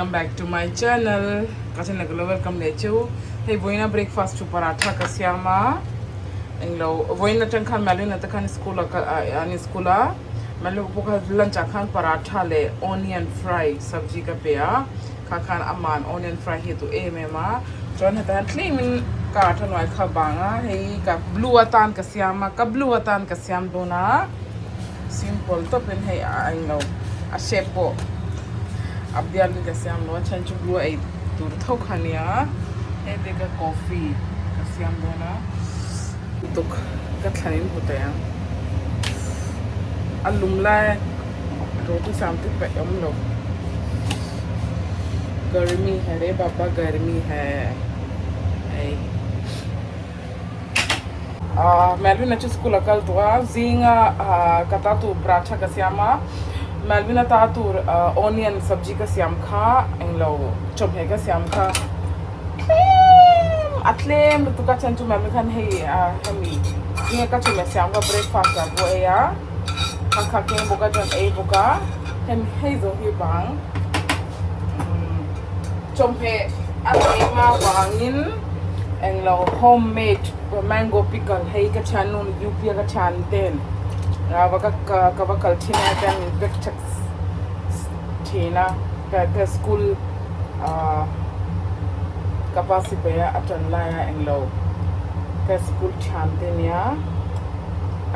welcome back to my channel. Kasi naglo welcome lechu. Hey boina breakfast chu paratha kasyama. Englo boina tangkhan malu na takhan school ani schoola. Malu buka lunch akhan paratha le onion fry sabji ka peya. Kakhan aman onion fry hi tu mema. Jon hata tlimin ka thanwai kha banga hey ka blue atan kasyama ka blue atan kasyam dona. Simple to pen hey englo a shepo. Abdial ni kasi am no chanchu blue ay turtho khania e deka coffee kasi am dona tuk kathanin hotaya alumla roti samte pe am lo गर्मी है रे बाबा गर्मी है Melvin nachu school akal tua zinga kata tu bracha kasyama Melvin ta tu onion sabji ka siam kha englo chomhe ka siam kha atlem tu ka chanchu Melvin khan hey hemi ye ka chu me siam ka breakfast ka bo ya kha ke boka jon boka hem hey zo hi bang chomhe atlema bangin englo homemade mango pickle hey ka chanun upia ka chan ten waka kabakal thina kan vector thina ka school capacity ya atan la ya englo ka school chan ten ya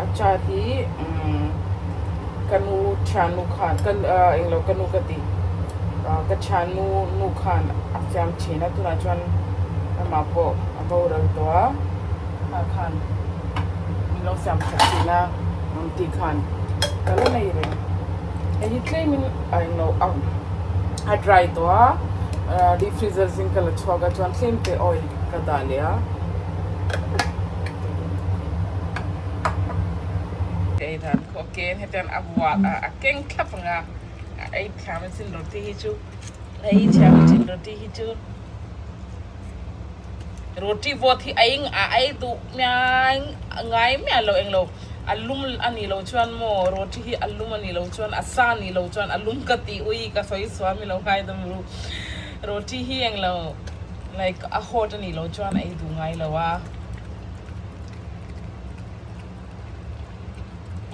acha hi kanu chanu khan kan englo kanu kati ka chanu nu khan acham thina tuna chon amapo abaural to khan milo sam thina ti khan kala nai re e claim in I know I try to deep freezer sin kala chhoga chon claim pe oil ka dalia e dan ko ken hetan abwa a ken khapanga ai tham sin roti hi chu ai tham sin roti hi chu roti bot hi aing ai du ngai me lo englo alum ani lo chuan mo roti hi alum ani lo chuan asani lo chuan alum kati ui ka soi swami lo kai dam ru roti hi englo like a hot ani lo chuan ai du ngai lo wa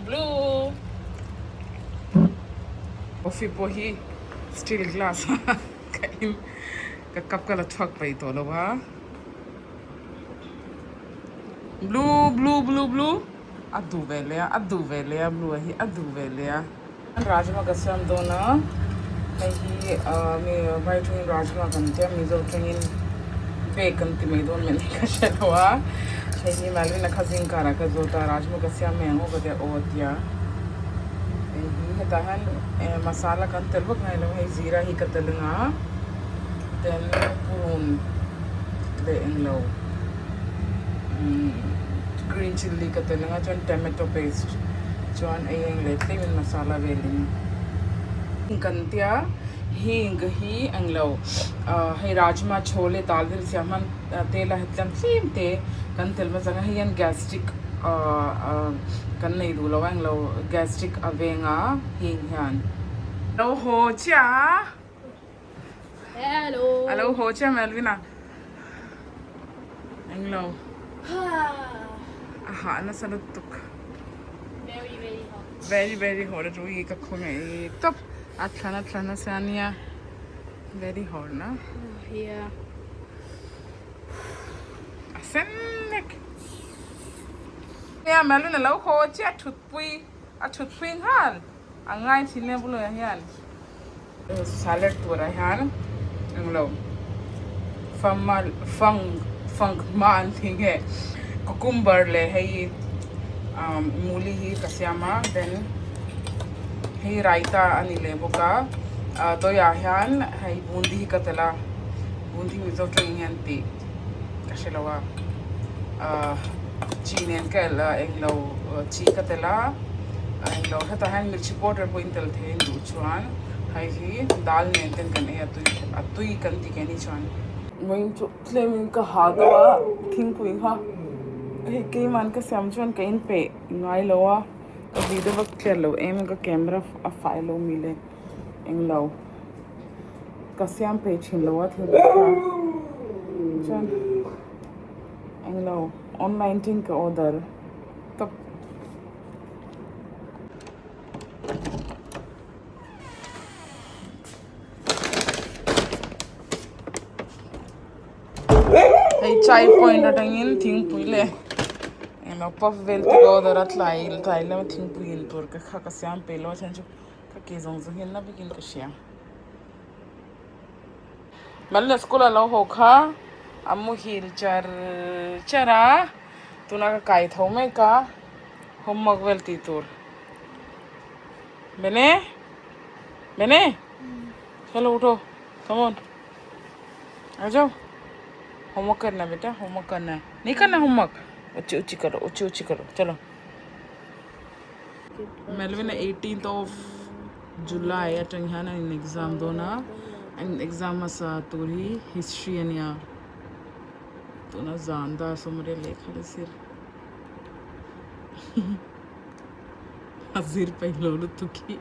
blue coffee po hi steel glass kaim ka kap kala thak pai to lo wa blue adu velea blue hi adu velea rajma kasam dona hi me white wing rajma kante Mizodress bacon ti me don me ka shelwa hi malvin khazin kara ka zota rajma kasam me ngo bade otia hi heta han masala kan telbak nai lo hi zira hi katalanga then purun de englo green chilli katalanga chon tomato paste chon ayeng lately min masala velin kantia hing hi anglo hey rajma chole dal dil siaman tela hetlam thim te kan telma janga hian gastric kan nei du lo anglo gastric avenga hing hian lo ho cha hello ho cha Melvina anglo na salutuk very hot rui ka khunga top atlana sania very hot na yeah asenek ya Melvin lo ho cha thutpui hal angai thine bulo hian salad tura hian anglo funk man thinge cucumber le hey muli hi kasyama then hey raita ani le boka to ya hian hey bundi hi katala bundi Mizodress hian ti kashelawa chinen kala englo chi katala englo hata han mirchi powder pointel the du chuan hai hi dal nen ten kan e atui kan ti keni chuan moin chu tlemin ka hadawa thing puing ha hey ke man ka sam chuan kain pe ngai lowa ka video vak clear lo em ka camera a file lo mile englo कस्याम पे छिन लो थे देखा चल एंगलो online thing का order तब hey chai point atangin thing puile eno puff vel to order atlai la thing puin tur ka kha kasiam pe lo chan chu ka ke zong zong hin na bikin ka shia mal school lo ho kha amu hil chara tuna ka kai thau mai ka homework vel ti tur bene चलो उठो come on आ जाओ homework करना है बेटा homework करना है नहीं करना होमवर्क ऊंची ऊंची करो चलो Melvin 18th of July atang hana in exam dona and exam asa turi history ania to na zanda somre lekha sir azir pehlo tuki